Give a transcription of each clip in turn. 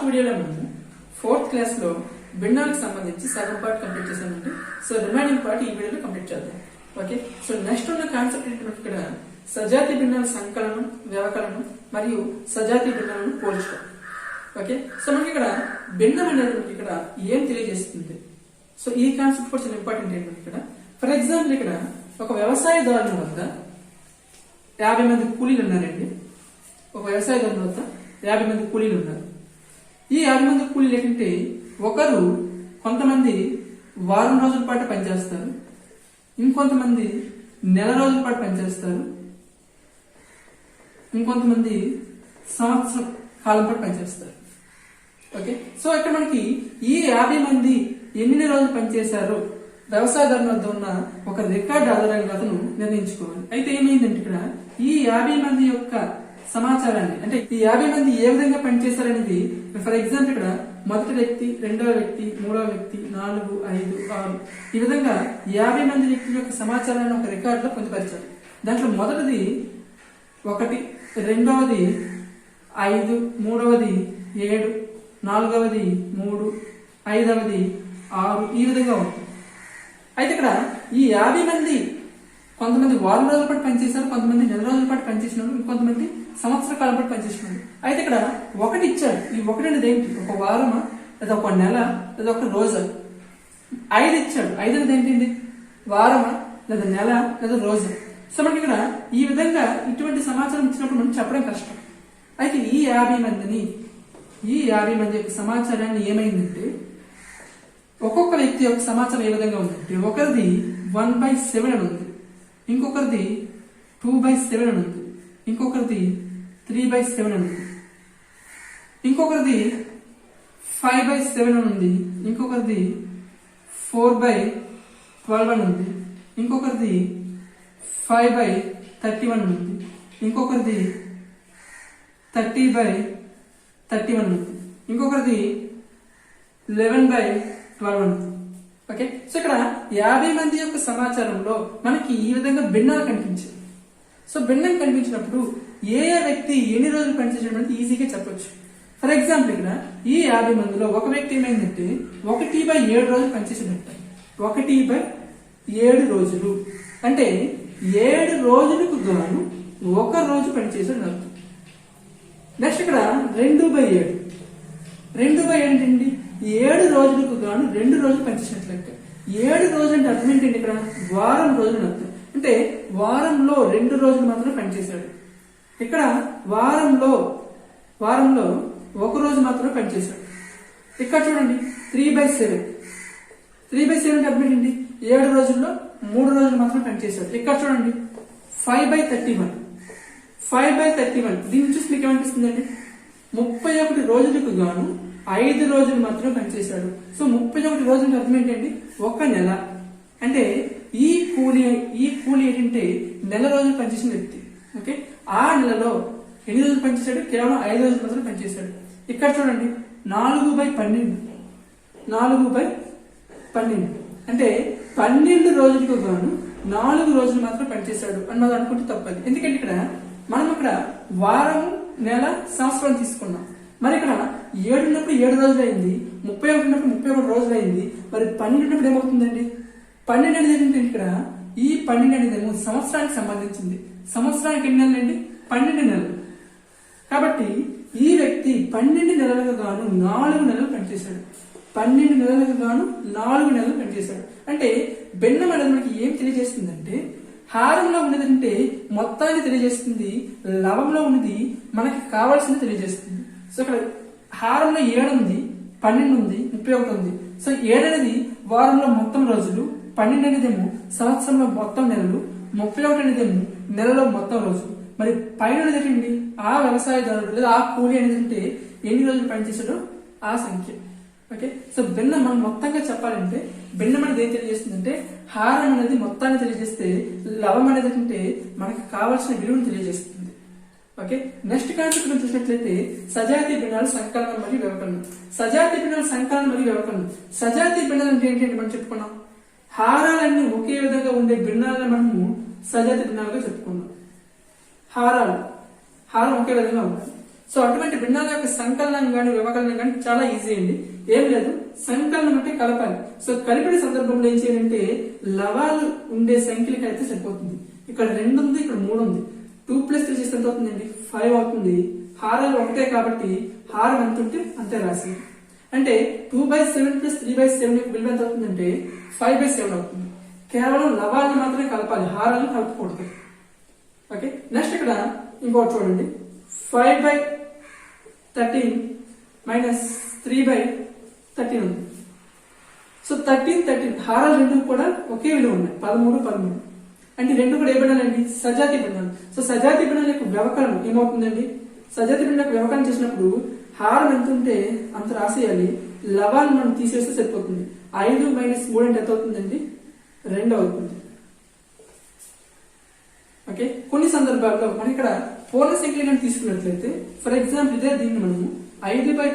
వీడియోలో మనము 4th class లో భిన్నాలకు సంబంధించి సగం పార్ట్ కంప్లీట్ చేసామండి. సో రిమైనింగ్ పార్ట్ ఈ వీడియోలో కంప్లీట్ చేద్దాం. ఓకే, సో నెక్స్ట్ ఉన్న కాన్సెప్ట్ ఏంటంటే ఇక్కడ సజాతి భిన్నాల సంకలనం, వ్యవకలనం మరియు సజాతి భిన్నాలను పోల్చడం. ఓకే, సో మనకి ఇక్కడ భిన్నం అనేది మనకి ఇక్కడ ఏం తెలియజేస్తుంది? సో ఈ కాన్సెప్ట్ కూడా చాలా ఇంపార్టెంట్ ఏంటంటే ఇక్కడ ఫర్ ఎగ్జాంపుల్ ఇక్కడ ఒక వ్యవసాయదారుని వద్ద 50 మంది కూలీలు ఉన్నారండి. ఒక వ్యవసాయదారుని వద్ద 50 మంది కూలీలు ఉన్నారు. ఈ 50 మంది కూలీలు ఏంటంటే ఒకరు కొంతమంది వారం రోజుల పాటు పనిచేస్తారు, ఇంకొంతమంది నెల రోజుల పాటు పనిచేస్తారు, ఇంకొంతమంది సంవత్సరం కాలం పాటు పనిచేస్తారు. ఓకే, సో ఇక్కడ మనకి ఈ 50 మంది ఎన్ని రోజులు పనిచేశారో వ్యవసాయదారుని వద్ద ఉన్న ఒక రికార్డు ఆధారంగా అతను నిర్ణయించుకోవాలి. అయితే ఏమైందంటే ఇక్కడ ఈ 50 మంది యొక్క సమాచారాన్ని, అంటే ఈ 50 మంది ఏ విధంగా పనిచేశారనేది ఫర్ ఎగ్జాంపుల్ ఇక్కడ మొదటి వ్యక్తి, రెండవ వ్యక్తి, మూడవ వ్యక్తి, 4, 5, 6 ఈ విధంగా 50 మంది వ్యక్తుల యొక్క సమాచారాన్ని ఒక రికార్డులో పొందుపరిచారు. దాంట్లో మొదటిది 1, రెండవది 5, మూడవది 7, నాలుగవది 3, ఐదవది 6 ఈ విధంగా ఉంటుంది. అయితే ఇక్కడ ఈ 50 మంది కొంతమంది వారం రోజుల పాటు పనిచేశారు, కొంతమంది నెల రోజుల పాటు పనిచేసినారు, ఇంకొంతమంది సంవత్సర కాలం పాటు పనిచేసినారు. అయితే ఇక్కడ 1 ఇచ్చాడు. ఈ 1 అనేది ఏంటి? ఒక వారమా, లేదా ఒక నెల, లేదా ఒక రోజా? 5 ఇచ్చాడు. 5 అనేది ఏంటి? వారమా, లేదా నెల, లేదా రోజా? సో మనకి ఇక్కడ ఈ విధంగా ఇటువంటి సమాచారం ఇచ్చినప్పుడు మనం చెప్పడం కష్టం. అయితే ఈ 50 మంది యొక్క సమాచారాన్ని ఏమైందంటే ఒక్కొక్క వ్యక్తి యొక్క సమాచారం ఏ విధంగా ఉందంటే ఒకరిది 1/7 అని ఉంది, ఇంకొకరిది 2/7 అని ఉంది, ఇంకొకరిది 3/7 అని ఉంది, ఇంకొకరిది 5/7 అని ఉంది, ఇంకొకరిది 4/12 అని ఉంది, ఇంకొకరిది 5/31 అని ఉంది, ఇంకొకరిది 30/31 అని ఉంది, ఇంకొకరిది 11/12 అని ఉంది. ఓకే, సో ఇక్కడ 50 మంది యొక్క సమాచారంలో మనకి ఈ విధంగా భిన్నాలు కనిపించాయి. సో భిన్నం కనిపించినప్పుడు ఏ వ్యక్తి ఎన్ని రోజులు పనిచేయడం అనేది ఈజీగా చెప్పొచ్చు. ఫర్ ఎగ్జాంపుల్ ఇక్కడ ఈ 50 మందిలో ఒక వ్యక్తి ఏమైందంటే 1/7 రోజులు పనిచేసేటట్ట. 1/7 రోజులు అంటే 7 రోజులకు గాను ఒక రోజు పనిచేసాడు అర్థం. నెక్స్ట్ ఇక్కడ 2/7. 2/7 ఏంటండి? 7 రోజులకు గాను 2 రోజులు పనిచేసినట్లు లెక్క. 7 రోజులు అంటే అర్థం ఏంటండి? ఇక్కడ వారం రోజులు అర్థం. అంటే వారంలో 2 రోజులు మాత్రమే పనిచేశాడు. ఇక్కడ వారంలో ఒక రోజు మాత్రమే పనిచేశాడు. ఇక్కడ చూడండి 3/7. 3/7 అంటే అర్థం ఏంటండి? 7 రోజుల్లో 3 రోజులు మాత్రమే పనిచేశాడు. ఇక్కడ చూడండి 5/31. 5/31 దీన్ని చూసి మీకు ఏమనిపిస్తుందండి? 31 రోజులకు గాను 5 రోజులు మాత్రమే పనిచేశాడు. సో 31 రోజులకు అర్థం ఏంటండి? ఒక నెల. అంటే ఈ కూలీ ఏంటంటే నెల రోజులు పనిచేసిన వ్యక్తి. ఓకే, ఆ నెలలో ఎన్ని రోజులు పనిచేశాడు? కేవలం 5 రోజులు మాత్రం పనిచేశాడు. ఇక్కడ చూడండి 4/12. 4/12 అంటే 12 రోజులకు గాను 4 రోజులు మాత్రం పనిచేశాడు అన్నది అనుకుంటే తప్పదు. ఎందుకంటే ఇక్కడ మనం ఇక్కడ వారం, నెల, సంవత్సరం తీసుకున్నాం. మరి ఇక్కడ 7 ఉన్నప్పుడు 7 రోజులు అయింది, 31 ఉన్నప్పుడు 31 రోజులు అయింది. మరి 12 ఉన్నప్పుడు ఏమవుతుందండి? 12 అనేది ఏంటంటే ఇక్కడ ఈ 12 అనేది ఏమో సంవత్సరానికి సంబంధించింది. సంవత్సరానికి ఎన్ని నెలలు అండి? 12 నెలలు. కాబట్టి ఈ వ్యక్తి 12 నెలలకు గాను 4 నెలలు పనిచేశాడు. 12 నెలలకు గాను 4 నెలలు పనిచేశాడు. అంటే భిన్నం అనేది మనకి ఏం తెలియజేస్తుందంటే హారంలో ఉన్నదంటే మొత్తాన్ని తెలియజేస్తుంది, లవంలో ఉన్నది మనకి కావాల్సింది తెలియజేస్తుంది. సో ఇక్కడ హారంలో 7 ఉంది, 12 ఉంది, 31 ఉంది. సో 7 అనేది వారంలో మొత్తం రోజులు, 12 అనేదేమో సంవత్సరంలో మొత్తం నెలలు, 31 అనేదేమో నెలలో మొత్తం రోజులు. మరి పైన ఏంటండి? ఆ వ్యవసాయదారుడు లేదా ఆ కూలీ అనేది అంటే ఎన్ని రోజులు పనిచేసాడో ఆ సంఖ్య. ఓకే, సో భిన్నం మనం మొత్తంగా చెప్పాలంటే భిన్నం అనేది ఏం తెలియజేస్తుందంటే హారం అనేది మొత్తాన్ని తెలియజేస్తే లవం అనేది అంటే మనకి కావాల్సిన విలువను తెలియజేస్తుంది. ఓకే, నెక్స్ట్ కాన్సెప్ట్ మనం చూసినట్లయితే సజాతి భిన్నాలు సంకలనం మరియు వ్యవకలనం. సజాతి భిన్నాలు సంకలనం మరియు వ్యవకలనం. సజాతి భిన్నాలు అంటే ఏంటంటే మనం చెప్పుకున్నాం హారాలన్నీ ఒకే విధంగా ఉండే భిన్నాలను మనము సజాతి భిన్నాలుగా చెప్పుకున్నాం. హారం ఒకే విధంగా ఉంది. సో అటువంటి భిన్నాల యొక్క సంకలనం కానీ వ్యవకలనం కానీ చాలా ఈజీ అండి. ఏం లేదు, సంకలనం అంటే కలపాలి. సో కలిపిన సందర్భంలో ఏం చేయాలంటే లవాలు ఉండే సంఖ్యలకి అయితే సరిపోతుంది. ఇక్కడ 2 ఉంది, ఇక్కడ 3 ఉంది. 2 + 3 చేస్తే ఎంత అవుతుందండి? 5 అవుతుంది. హారాలు ఒకటే కాబట్టి హారం ఎంత ఉంటే అంతే రాసి, అంటే 2/7 + 3/7 యొక్క విలువ ఎంత అవుతుందంటే 5/7 అవుతుంది. కేవలం లవాలను మాత్రమే కలపాలి, హారాలను కలపకూడదు. ఓకే, నెక్స్ట్ ఇక్కడ ఇంకోటి చూడండి. 5/13 - 3/13 ఉంది. సో 13 హారాలు రెండు కూడా ఒకే విలువ ఉన్నాయి, 13 అంటే రెండు కూడా ఏ భిన్నాలండి? సజాతి భిన్నాలు. సో సజాతి భిన్నాల యొక్క వ్యవకలనం ఏమవుతుందండి? సజాతి భిన్నాల యొక్క వ్యవకలనం చేసినప్పుడు హారం ఎంత ఉంటే అంత రాసేయాలి, లవాన్ని మనం తీసేస్తే సరిపోతుంది. 5 - 3 అంటే ఎంత అవుతుందండి? 2 అవుతుంది. ఓకే, కొన్ని సందర్భాల్లో మనం ఇక్కడ పూర్ణ సంఖ్యలను తీసుకున్నట్లయితే, ఫర్ ఎగ్జాంపుల్ ఇదే దీన్ని మనము 5/13 -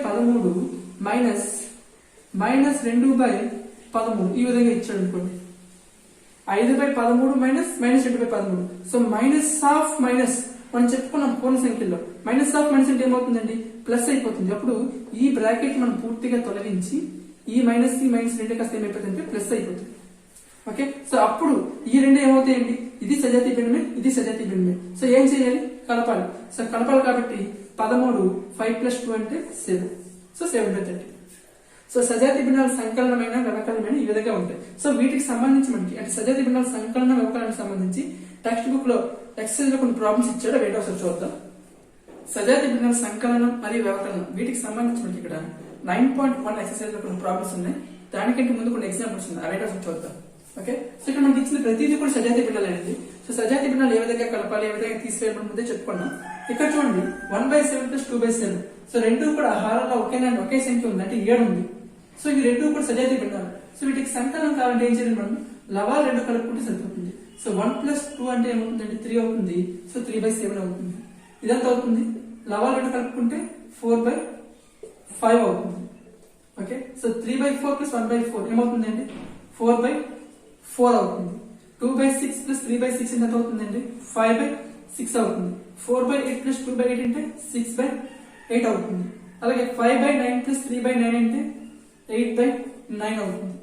2/13 ఈ విధంగా ఇచ్చాడు అనుకోండి. 5/13 - -2/13. సో మైనస్ ఆఫ్ మైనస్ మనం చెప్పుకున్నాం పూర్ణ సంఖ్యలో. మైనస్ ఆఫ్ మైనస్ అంటే ఏమవుతుందండి? ప్లస్ అయిపోతుంది. అప్పుడు ఈ బ్రాకెట్ మనం పూర్తిగా తొలగించి ఈ మైనస్ రెండు కాస్త ఏమైపోతుందంటే ప్లస్ అయిపోతుంది. ఓకే, సో అప్పుడు ఈ రెండు ఏమవుతాయండి? ఇది సజాతి భిన్నమే, ఇది సజాతి భిన్నమే. సో ఏం చేయాలి? కలపాలి. సో కలపాలి కాబట్టి 13 5 + 2 అంటే 7. సో 7/30. సో సజాతి భిన్నాల సంకలనమైన వ్యవకలనమైన ఈ విధంగా ఉంటాయి. సో వీటికి సంబంధించి మనకి అంటే సజాతి భిన్నాల సంకలన వ్యవకలనానికి సంబంధించి టెక్స్ట్ బుక్ లో ఎక్సెల్ లో కొన్ని ప్రాబ్లమ్స్ ఇచ్చాడు, అవి ఏంటో ఒకసారి చూద్దాం. సజాతి భిన్నాల సంకలనం మరియు వ్యవకలనం వీటికి సంబంధించి మనకి ఇక్కడ 9.1 ఎక్సర్సైజ్ లో కొన్ని ప్రాబ్లమ్స్ ఉన్నాయి. దానికంటే ముందు కొన్ని ఎగ్జాంపుల్స్ ఉన్నాయి, అవి ఏంటో ఒకసారి చూద్దాం. ఓకే, సో ఇక్కడ మనకి ఇచ్చిన ప్రతిదీ కూడా సజాతి భిన్నాలు అనేది. సో సజాతి భిన్నాలు ఏ విధంగా కలపాలి, ఏ విధంగా తీసివేయాలి ముందే చెప్పుకున్నాం. ఇక్కడ చూడండి 1/7 + 2/7. సో రెండు కూడా హారంలో ఒకే సంఖ్య ఉంది, అంటే 7 ఉంది. సో ఇవి రెండు కూడా సజాతి భిన్నాలు. సో వీటికి సంకలనం కావాలంటే ఏం చేయాలి? మనం లవాలు రెండు కలుపుకుంటే సరిపోతుంది. సో 1 + 2 అంటే ఏమవుతుందంటే 3 అవుతుంది. సో 3/7 అవుతుంది. ఇదంతా అవుతుంది. లవాలు రెండు కలుపుకుంటే 4/5 అవుతుంది. ఓకే, సో 3/4 + 1/4 ఏమవుతుందండి? 4/4 అవుతుంది. 2/6 + 3/6 ఎంత అవుతుందండి? 5/6 అవుతుంది. 4/8 + 2/8 అంటే 6/8 అవుతుంది. అలాగే 5/9 + 3/9 అంటే 8/9 అవుతుంది.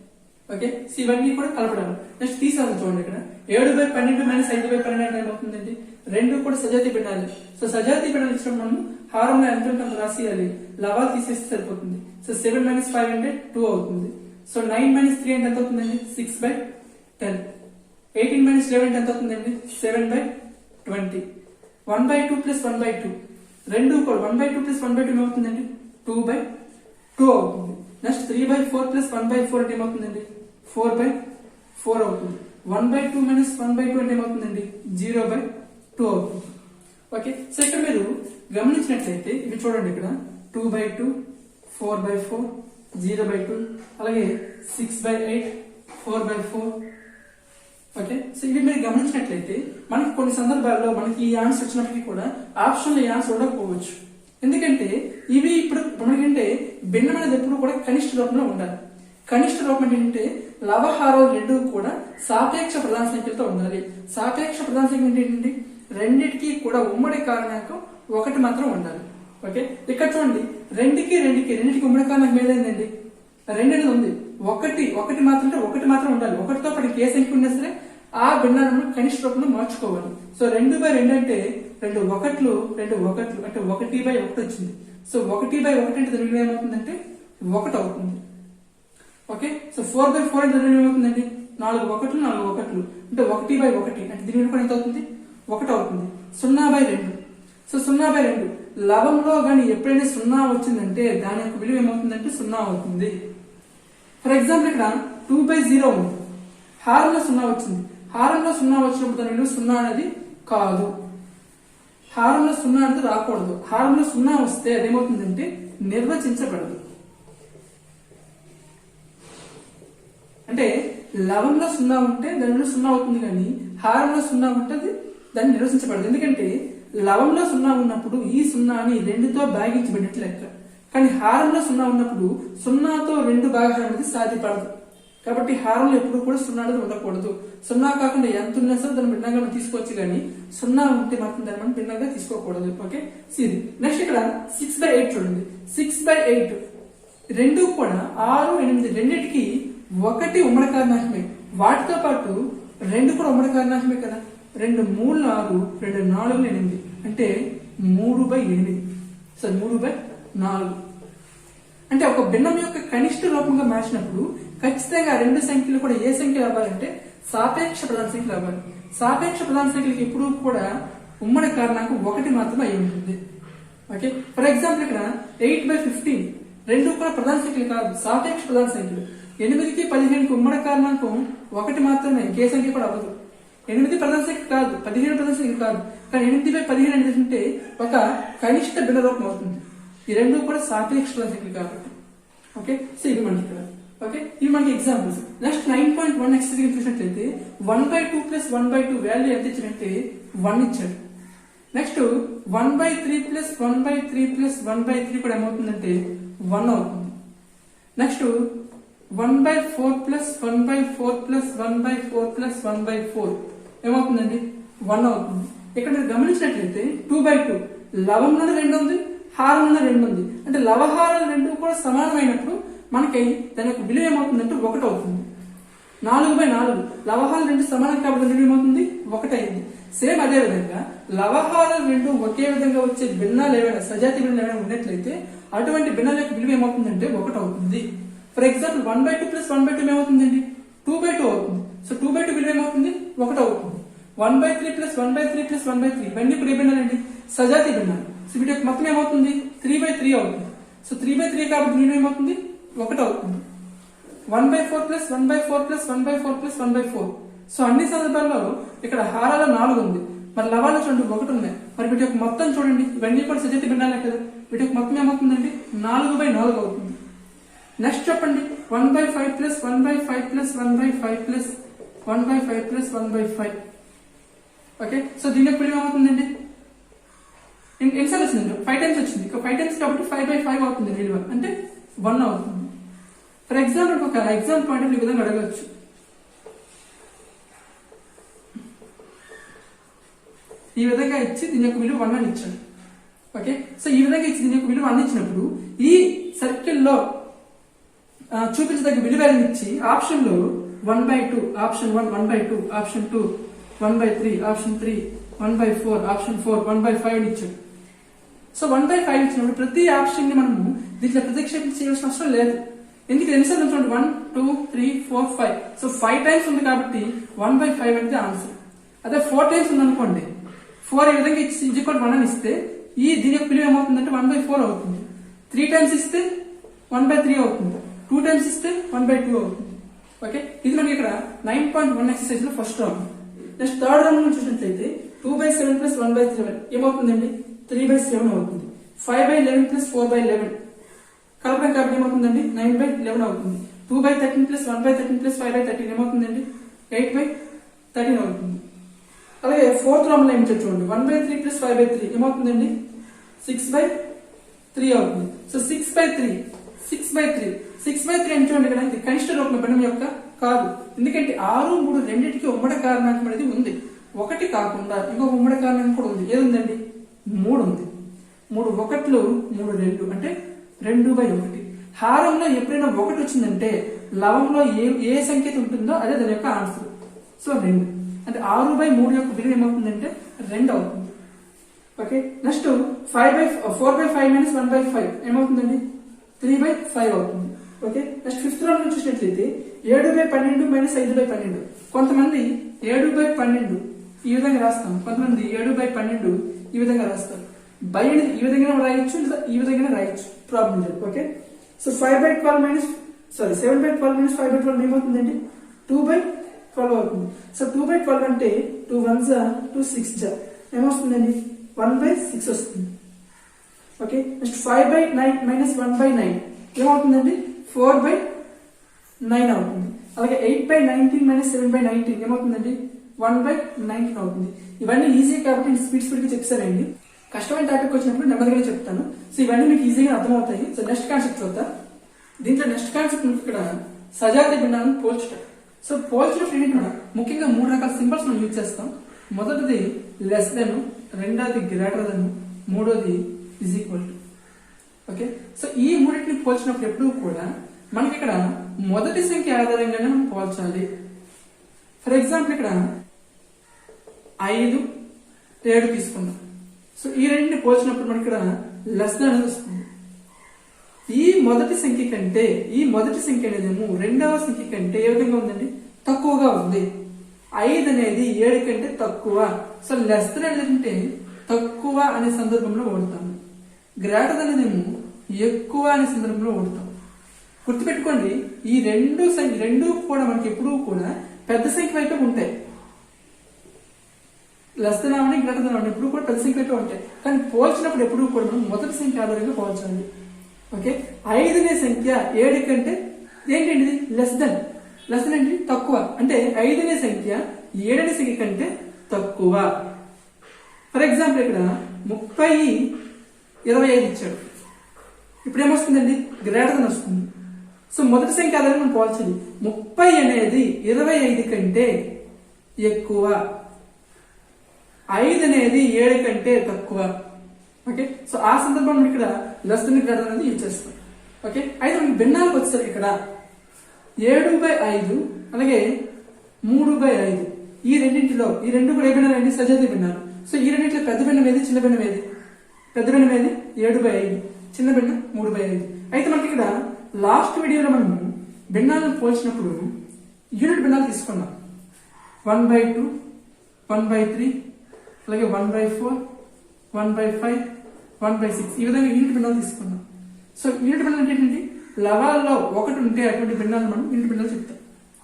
ఓకే, సో ఇవన్నీ కూడా కలపడం. నెక్స్ట్ తీసాలి చూడండి. ఇక్కడ 7/12 - 5/12 అంటే ఏమవుతుందండి? రెండు కూడా సజాతి భిన్నాలు. సో సజాతి భిన్నాలు ఇచ్చినప్పుడు మనం హారంలో ఎంత ఉంటే అంత రాసేయాలి, లవాలు తీసేస్తే సరిపోతుంది. సో 7 - 5 అంటే 2 అవుతుంది. సో 9 - 3 అంటే ఎంత అవుతుందండి? 6/10. 18 - 11 అంటే ఎంత అవుతుందండి? 7/20. 1/2 + 1/2 రెండు కూడా 1/2 + 1/2 ఏమవుతుందండి? 2/2 అవుతుంది. నెక్స్ట్ 3/4 + 1/4 అంటే ఏమవుతుందండి? 4/4 అవుతుంది. 1/2 - 1/2 అంటే ఏమవుతుందండి? 0/2 అవుతుంది. ఓకే, సో ఇక్కడ మీరు గమనించినట్లయితే ఇవి చూడండి. ఇక్కడ 2/2 4/4 0/2 అలాగే 6/8 4/4. ఓకే, సో ఇవి మీరు గమనించినట్లయితే మనకి కొన్ని సందర్భాల్లో మనకి ఈ ఆన్సర్ వచ్చినప్పటికీ కూడా ఆప్షన్లో ఈ ఆన్సర్ ఉండకపోవచ్చు. ఎందుకంటే ఇవి ఇప్పుడు మనకంటే భిన్నం అనేది ఎప్పుడు కూడా కనిష్ట రూపంలో ఉండాలి. కనిష్ట రూపం ఏంటంటే లవహారాలు రెండు కూడా సాపేక్ష ప్రధాన సంఖ్యలతో ఉండాలి. సాపేక్ష ప్రధాన సంఖ్య అంటే ఏంటంటే రెండింటికి కూడా ఉమ్మడి కారణాంకం 1 మాత్రం ఉండాలి. ఓకే, ఇక్కడ చూడండి రెండింటికి ఉమ్మడి కారణాంకం ఏదైందండి? 2 అనేది ఉంది. ఒకటి మాత్రం అంటే 1 మాత్రం ఉండాలి. 1తో పాటు ఏ సంఖ్య ఉన్నా సరే ఆ భిన్నాలను కనిష్ట రూపంలో మార్చుకోవాలి. సో 2/2 అంటే 2 1లు అంటే 1/1 వచ్చింది. సో 1/1 అంటే దాని విలువ ఏమవుతుందంటే 1 అవుతుంది. ఓకే, సో 4/4 అంటే దాని విలువ ఏమవుతుందండి? 4 1లు అంటే 1/1 అంటే దీని విలువ కూడా ఎంత అవుతుంది? 1 అవుతుంది. 0/2. సో 0/2 లవంలో కానీ ఎప్పుడైనా 0 వచ్చిందంటే దాని యొక్క విలువ ఏమవుతుందంటే 0 అవుతుంది. ఫర్ ఎగ్జాంపుల్ ఇక్కడ 2/0 ఉంది. హారంలో 0 వచ్చింది. హారంలో 0 వచ్చినప్పుడు దాని విలువ 0 అనేది కాదు. హారంలో 0 అనేది రాకూడదు. హారంలో 0 వస్తే అదేమవుతుందంటే నిర్వచించబడదు. అంటే లవంలో 0 ఉంటే దాని విలువ 0 అవుతుంది, కానీ హారంలో 0 ఉంటే దాన్ని నిర్వచించబడదు. ఎందుకంటే లవంలో 0 ఉన్నప్పుడు ఈ 0ని 2తో భాగించబడినట్లు లెక్క. కానీ హారంలో 0 ఉన్నప్పుడు 0తో 2 భాగాలు అనేది సాధ్యపడదు కాబట్టి హారంలో ఎప్పుడు కూడా 0 అనేది ఉండకూడదు. 0 కాకుండా ఎంత ఉన్నా సరే దాన్ని భిన్నంగా మనం తీసుకోవచ్చు, కానీ 0 ఉంటే మాత్రం దాన్ని మనం భిన్నంగా తీసుకోకూడదు. ఓకే, ఇది నెక్స్ట్ ఇక్కడ 6/8 చూడండి. 6/8 రెండు కూడా 6, 8 రెండింటికి 1 ఉమ్మడి కారణాంశమే. వాటితో పాటు 2 కూడా ఉమ్మడి కారణాంశమే కదా. 2 3 6, 2 4 8 అంటే 3/8. సరే 3/4 అంటే ఒక భిన్నం యొక్క కనిష్ట రూపంగా మార్చినప్పుడు ఖచ్చితంగా రెండు సంఖ్యలు కూడా ఏ సంఖ్యలు అవ్వాలంటే సాపేక్ష ప్రధాన సంఖ్యలు అవ్వాలి. సాపేక్ష ప్రధాన సంఖ్యలకు ఎప్పుడు కూడా ఉమ్మడి కారణాంకం 1 మాత్రమే అయి ఉంటుంది. ఓకే, ఫర్ ఎగ్జాంపుల్ ఇక్కడ 8/15 రెండు కూడా ప్రధాన సంఖ్యలు కాదు, సాపేక్ష ప్రధాన సంఖ్యలు. 8కి 15కి ఉమ్మడి కారణాంకం 1 మాత్రమే, ఇంకే సంఖ్య కూడా అవ్వదు. 8 ప్రధాన సంఖ్య కాదు, 15 ప్రధాన సంఖ్య కాదు, కానీ 8/15 అనేది అంటే ఒక కనిష్ట భిన్న రూపం అవుతుంది. ఈ రెండు కూడా సాపేక్ష ప్రధాన సంఖ్యలు కాబట్టి. ఓకే, సో ఇది మనకి ఇక్కడ. ఓకే, ఇవి మనకి ఎగ్జాంపుల్స్. నెక్స్ట్ 9.1 ఎక్సర్సైజ్ చూసినట్లయితే 1/2 + 1/2 వాల్యూ ఎంత ఇచ్చినట్టే 1 ఇచ్చాడు. నెక్స్ట్ 1/3 + 1/3 + 1/3 కూడా ఏమవుతుందంటే 1 అవుతుంది. నెక్స్ట్ 1/4 + 1/4 + 1/4 + 1/4 ఏమవుతుందండి 1 అవుతుంది. ఇక్కడ మీరు గమనించినట్లయితే 2/2 లవంలోనే 2 ఉంది, హారంలో 2 ఉంది. అంటే లవహారాలు 2 కూడా సమానమైనప్పుడు మనకి దాని యొక్క విలువ ఏమవుతుందంటే 1 అవుతుంది. 4/4 లవహారాలు 2 సమానం కాబట్టి విలువ ఏమవుతుంది 1 అయింది. సేమ్ అదే విధంగా లవహారాలు 2 ఒకే విధంగా వచ్చే భిన్నాలు ఏమైనా సజాతి భిన్నాలు ఏమైనా ఉన్నట్లయితే అటువంటి భిన్నాల యొక్క విలువ ఏమవుతుందంటే 1 అవుతుంది. ఫర్ ఎగ్జాంపుల్ 1/2 + 1/2 ఏమవుతుందండి 2/2 అవుతుంది. సో 2/2 విలువ ఏమవుతుంది 1 అవుతుంది. 1/3 + 1/3 + 1/3 ఇవన్నీ ఇప్పుడు ఏ భిన్నాలండి సజాతి భిన్నాలు. సో వీటి యొక్క మొత్తం ఏమవుతుంది 3/3 అవుతుంది. సో 3/3 కాబట్టి విలువ ఏమవుతుంది 1 అవుతుంది. 1/4 + 1/4 + 1/4 + 1/4. సో అన్ని సందర్భాల్లో ఇక్కడ హారాల 4 ఉంది, మరి లవాలు చూడండి 1 ఉన్నాయి. మరి వీటి యొక్క మొత్తం చూడండి, ఇవన్నీ కూడా సజాతి భిన్నాలే కదా. వీటి యొక్క మొత్తం ఏమవుతుందండి 4/4 అవుతుంది. నెక్స్ట్ చెప్పండి 1/5 + 1/5 + 1/5 + 1/5 + 1/5. ఓకే, సో దీని యొక్క విలువ ఏమవుతుందండి ఎన్నిసార్లు వచ్చిందండి 5 టైమ్స్ వచ్చింది. 5 టైమ్స్ కాబట్టి 5/5 అవుతుంది విలువ, అంటే 1 అవుతుంది. ఫర్ ఎగ్జాంపుల్ ఒక ఎగ్జాంపుల్ పాయింట్ ఈ విధంగా అడగవచ్చు. ఈ విధంగా ఇచ్చి దీని యొక్క విలువ 1 అని ఇచ్చాడు. ఓకే, సో ఈ విధంగా ఇచ్చి దీని యొక్క విలువ 1 ఇచ్చినప్పుడు ఈ సర్కిల్లో చూపించదగ్గ విలువ ఇచ్చి ఆప్షన్ లో 1/2 ఆప్షన్ 1 1/2 ఆప్షన్ 2 1/3 ఆప్షన్ 3 1/4 ఆప్షన్ 4 1/5 అని ఇచ్చాడు. సో 1/5 ఇచ్చినప్పుడు ప్రతి ఆప్షన్ ని మనము దీంట్లో ప్రతిక్షేపం చేయాల్సిన అవసరం లేదు. ఎందుకు ఎన్నిసార్లు చూడండి 1 2 3 4 5. సో 5 టైమ్స్ ఉంది కాబట్టి 1/5 అనేది ఆన్సర్. అదే 4 టైమ్స్ ఉంది అనుకోండి 4 ఈ విధంగా ఇచ్చి ఈజ్ ఈక్వల్ 1 అని ఇస్తే ఈ దీని యొక్క విలువ ఏమవుతుందంటే 1/4 అవుతుంది. 3 టైమ్స్ ఇస్తే 1/3 అవుతుంది. 2 టైమ్స్ ఇస్తే 1/2 అవుతుంది. ఓకే, ఇది మనకి ఇక్కడ 9.1 ఎక్సర్సైజ్ లో first round. Next third round లో చూసినట్లయితే 2/7 + 1/7 ఏమవుతుందండి 3/7 అవుతుంది. 5/11 + 4/11 కలపడం కాబట్టి ఏమవుతుందండి 9/11 అవుతుంది. 2/13 + 1/13 + 5/13 ఏమవుతుందండి 8/13 అవుతుంది. అలాగే ఫోర్త్ రౌండ్ లో ఏమి చూడండి 1/3 + 5/3 ఏమవుతుందండి 6/3 అవుతుంది. సో 6/3 అని చూడండి ఇక్కడ ఇది కనిష్ట రూపం భిన్నం యొక్క కాదు. ఎందుకంటే 6 3 రెండింటికి ఉమ్మడి కారణాంకం అనేది ఉంది. 1 కాకుండా ఇంకొక ఉమ్మడి కారణాంకం కూడా ఉంది. ఏదుందండి 3 ఉంది. 3 1లు 3 2 అంటే 2/1. హారంలో ఎప్పుడైనా 1 వచ్చిందంటే లవంలో ఏ సంఖ్య ఉంటుందో అదే దాని యొక్క ఆన్సర్. సో 2 అంటే 6/3 యొక్క విలువ ఏమవుతుందంటే 2 అవుతుంది. ఓకే, నెక్స్ట్ 4/5 - 1/5 ఏమవుతుందండి 3/5 అవుతుంది. ఓకే, నెక్స్ట్ ఫిఫ్త్ రౌండ్ నుంచి చూసినట్లయితే 7/12 - 5/12. కొంతమంది 7/12 ఈ విధంగా రాస్తాం, కొంతమంది 7/12 ఈ విధంగా రాస్తారు. బై అనేది ఈ విధంగా రాయొచ్చు లేదా ఈ విధంగా రాయొచ్చు, ప్రాబ్లం లేదు. ఓకే, సో 7/12 - 5/12 ఏమవుతుందండి 2/12 అవుతుంది. సో 2/12 అంటే 2 1s 2 6s ఏమొస్తుందండి 1/6 వస్తుంది. ఓకే, నెక్స్ట్ 5/9 - 1/9 ఏమవుతుందండి 4/9 అవుతుంది. అలాగే 8/19 - 7/19 ఏమవుతుందండి 1/19 అవుతుంది. ఇవన్నీ ఈజీ కాబట్టి నేను స్పీడ్ గా చెప్తానండి. కష్టమైన టాపిక్ వచ్చినప్పుడు నెమ్మదిగా చెప్తాను. సో ఇవన్నీ మీకు ఈజీగా అర్థమవుతాయి. సో నెక్స్ట్ కాన్సెప్ట్ చూద్దాం. దీంట్లో నెక్స్ట్ కాన్సెప్ట్ ఇక్కడ సజాతి భిన్నాలను పోల్చడం. సో పోల్చినప్పుడు ఏంటి కూడా ముఖ్యంగా 3 రకాల సింబల్స్ మనం యూజ్ చేస్తాం. మొదటిది లెస్ దెన్, రెండోది గ్రేటర్ దెన్, మూడోది is equal to. Okay, so ఈ మూడింటిని పోల్చినప్పుడు ఎప్పుడు కూడా మనకి ఇక్కడ మొదటి సంఖ్య ఆధారంగానే మనం పోల్చాలి. ఫర్ ఎగ్జాంపుల్ ఇక్కడ 5, 7 తీసుకున్నాం. సో ఈ రెండింటిని పోల్చినప్పుడు మనకి ఇక్కడ లెస్ దెన్ అనేది వస్తుంది. ఈ మొదటి సంఖ్య కంటే ఈ మొదటి సంఖ్య అనేదేమో రెండవ సంఖ్య కంటే ఏ విధంగా ఉందండి, తక్కువగా ఉంది. 5 అనేది 7 కంటే తక్కువ. సో లెస్ దెన్ అంటే తక్కువ అనే సందర్భంలో వాడతాము. గ్రేటర్ దెన్ అనేదేమో ఎక్కువ అనే సందర్భంలో వాడతాం. గుర్తుపెట్టుకోండి, ఈ రెండు కూడా మనకి ఎప్పుడూ కూడా పెద్ద సంఖ్య వైపే ఉంటాయి. లెస్ దెన్ అవని గ్రేటర్ దెన్ అవని ఎప్పుడు కూడా పెద్ద సంఖ్య వైపే ఉంటాయి. కానీ పోల్చినప్పుడు ఎప్పుడూ కూడా మనం మొదటి సంఖ్య ఆధారంగా పోల్చాలి. ఓకే, 5 అనే సంఖ్య 7 కంటే ఏంటండి లెస్ దెన్ ఏంటి తక్కువ. అంటే 5 అనే సంఖ్య 7 అనే సంఖ్య కంటే తక్కువ. ఫర్ ఎగ్జాంపుల్ ఇక్కడ 30, 25 ఇచ్చాడు. ఇప్పుడు ఏమొస్తుందండి, గ్రేటర్ దెన్ వస్తుంది. సో మొదటి సంఖ్య ఆధారంగా మనం పోల్చాలి. 30 అనేది 25 కంటే ఎక్కువ, 5 అనేది 7 కంటే తక్కువ. ఓకే, సో ఆ సందర్భంలో ఇక్కడ లెస్ దెన్ గ్రేటర్ అనేది యూజ్ చేస్తాం. ఓకే, అయితే మనకి భిన్నాలకు వచ్చేసరికి ఇక్కడ 7/5 అలాగే 3/5 ఈ రెండింటిలో ఈ రెండు కూడా ఏ భిన్నాలు అండి, సజాతి భిన్నాలు. సో ఈ రెండింటిలో పెద్ద భిన్నం ఏది, చిన్న భిన్నం ఏది? పెద్ద భిన్నం ఏది 7/5, చిన్న భిన్నం 3/5. అయితే మనకి ఇక్కడ లాస్ట్ వీడియోలో మనము భిన్నాలను పోల్చినప్పుడు యూనిట్ భిన్నాలు తీసుకున్నాం. 1/2, 1/3 అలాగే 1/4, 1/5, 1/6 ఈ విధంగా యూనిట్ భిన్నాలు తీసుకున్నాం. సో యూనిట్ భిన్నాలు అంటే ఏంటంటే లవాల్లో ఒకటి ఉంటే అటువంటి భిన్నాలు మనం యూనిట్ భిన్నాలు చెప్తాం.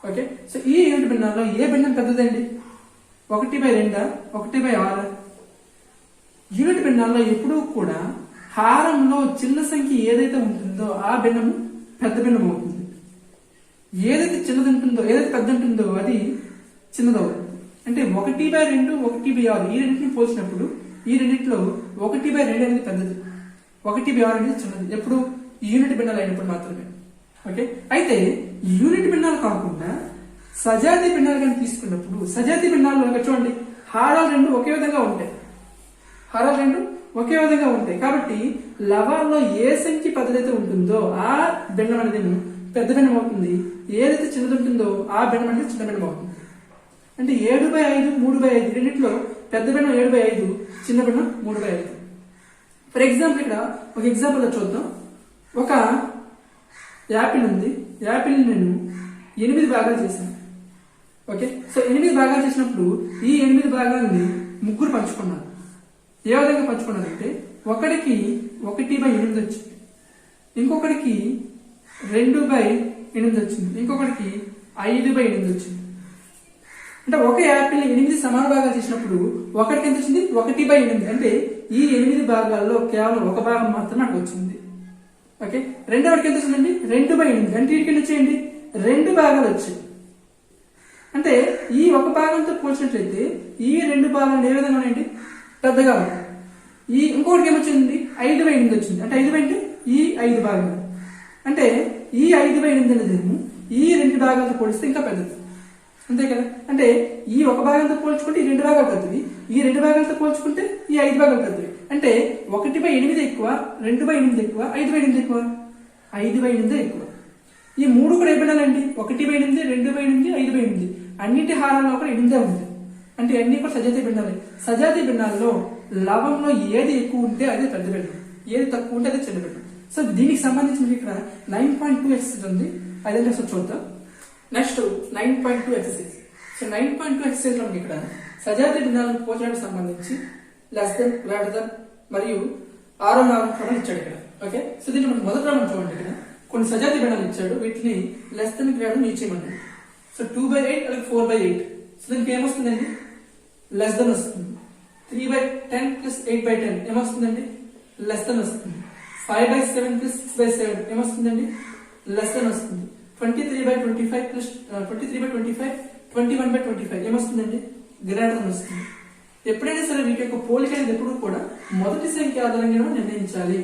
ఓకే, సో ఈ యూనిట్ భిన్నాల్లో ఏ భిన్నం పెద్దదండి, 1/2, 1/6. యూనిట్ భిన్నాల్లో ఎప్పుడూ కూడా హారంలో చిన్న సంఖ్య ఏదైతే ఉంటుందో ఆ భిన్నము పెద్ద భిన్నం అవుతుంది. ఏదైతే చిన్నది ఉంటుందో ఏదైతే పెద్ద ఉంటుందో అది చిన్నదవుతుంది. అంటే 1/2, 1/6 ఈ రెండింటిని పోల్చినప్పుడు ఈ రెండింటిలో 1/2 అనేది పెద్దది, 1/6 అనేది చిన్నది. ఎప్పుడు యూనిట్ భిన్నాలు అయినప్పుడు మాత్రమే. ఓకే, అయితే యూనిట్ భిన్నాలు కాకుండా సజాతి భిన్నాలు కానీ తీసుకున్నప్పుడు సజాతి భిన్నాలు చూడండి, హారాలు రెండు ఒకే విధంగా ఉంటాయి. హారాలు రెండు ఒకే విధంగా ఉంటాయి కాబట్టి లవాల్లో ఏ సంఖ్య పెద్దదైతే ఉంటుందో ఆ భిన్నం అనేది పెద్ద భిన్నం అవుతుంది. ఏదైతే చిన్నది ఉంటుందో ఆ భిన్నం అనేది చిన్న భిన్నం అవుతుంది. అంటే 7/5, 3/5 రెండింటిలో పెద్ద భిన్నం 7/5, చిన్న భిన్నం 3/5. ఫర్ ఎగ్జాంపుల్ ఇక్కడ ఒక ఎగ్జాంపుల్ చూద్దాం. ఒక యాపిల్ ఉంది. యాపిల్ నేను 8 భాగాలు చేశాను. ఓకే, సో 8 భాగాలు చేసినప్పుడు ఈ 8 భాగాలని ముగ్గురు పంచుకున్నారు. ఏ విధంగా పంచుకున్నారంటే ఒకడికి 1/8 వచ్చింది, ఇంకొకడికి 2/8 వచ్చింది, ఇంకొకడికి 5/8 వచ్చింది. అంటే ఒక యాపిల్ 8 సమాన భాగాలు చేసినప్పుడు ఒకటికి ఎంత వచ్చింది, 1/8. అంటే ఈ 8 భాగాల్లో కేవలం ఒక భాగం మాత్రమే మనకు వచ్చింది. ఓకే, రెండవడికి ఎంత వచ్చిందండి, 2/8. అంటే వీటికి వచ్చేయండి 2 భాగాలు వచ్చాయి. అంటే ఈ ఒక భాగంతో పోల్చినట్లయితే ఈ 2 భాగాలు ఏ విధంగా ఉన్నాయండి, పెద్దగా ఉంది. ఈ ఇంకొకటికి ఏమొచ్చింది, 5/8 వచ్చింది. అంటే 5/8 ఈ 5 భాగాలు. అంటే ఈ 5/8 అనేది ఈ 2 భాగాలతో పోలిస్తే ఇంకా పెద్దది, అంతే కదా. అంటే ఈ ఒక భాగంతో పోల్చుకుంటే ఈ 2 భాగాలు పెద్దవి, ఈ 2 భాగాలతో పోల్చుకుంటే ఈ 5 భాగాలు పెద్దవి. అంటే 1/8 ఎక్కువ, 2/8 ఎక్కువ, 5/8 ఎక్కువ, 5/8 ఎక్కువ. ఈ 3 కూడా ఏ భిన్నాలండి, 1/8, 2/8, 5/8. అన్నింటి హారాల్లో కూడా 8 ఉంది. అంటే అన్ని కూడా సజాతి భిన్నాలే. సజాతి భిన్నాల్లో లవంలో ఏది ఎక్కువ ఉంటే అదే పెద్ద భిన్నం, ఏది తక్కువ ఉంటే అదే చిన్న భిన్నం. సో దీనికి సంబంధించి ఇక్కడ 9.2 ఎక్సర్సైజ్ ఉంది, అదంటే అసలు చూద్దాం. Next 9.2 exercise. సో 9.2 ఎక్సర్సైజ్ లో ఇక్కడ సజాతి భిన్నాలను పోల్చడానికి సంబంధించి లెస్ దెన్, గ్రేటర్ దెన్ మరియు 6 క్రమం ఇచ్చాడు ఇక్కడ. ఓకే, సో దీన్ని మనకు మొదటి క్రమం చూడండి. ఇక్కడ కొన్ని సజాతి భిన్నాలు ఇచ్చాడు, వీటిని లెస్ దెన్, గ్రేటర్ దెన్ ఇచ్చేయమన్నాడు. సో 2/8 అలాగే 4/8. సో దీనికి ఏమొస్తుందండి, లెస్ దెన్ వస్తుంది. 3/10 ప్లస్ 8/10 ఏమొస్తుందండి, లెస్ దెన్ వస్తుంది. 5/7 ప్లస్ 6/7 ఏమొస్తుందండి, లెస్ దెన్ వస్తుంది. 23/25 ప్లస్ 23/25, 21/25 ఏమొస్తుందండి, గ్రేటర్ దెన్ వస్తుంది. ఎప్పుడైనా సరే వీటి యొక్క పోలిక అనేది ఎప్పుడు కూడా మొదటి సంఖ్య ఆధారంగా నిర్ణయించాలి.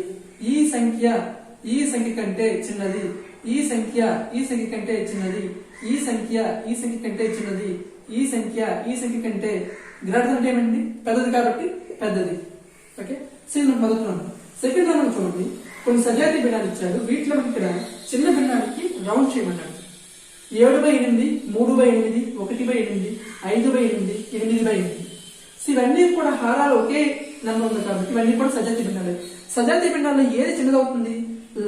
ఈ సంఖ్య కంటే చిన్నది, ఈ సంఖ్య కంటే చిన్నది, ఈ సంఖ్య కంటే చిన్నది, ఈ సంఖ్య కంటే గ్రేటర్ అంటే ఏమండి పెద్దది కాబట్టి పెద్దది. ఓకే, సో ఇది మనకు మొదటి రౌండ్. సెకండ్ రౌండ్ చూడండి, కొన్ని సజాతీయ భిన్నాలు ఇచ్చాడు. వీటిలో ఇక్కడ చిన్న భిన్నానికి రౌండ్ చేయమన్నాడు. 7/8, 3/8, 1/8, 5/8, 8/8. సో ఇవన్నీ కూడా హారాలు ఒకే నెంబర్ ఉంది కాబట్టి ఇవన్నీ కూడా సజాతీయ భిన్నాలే. సజాతీయ భిన్నాల్లో ఏది చిన్నదవుతుంది?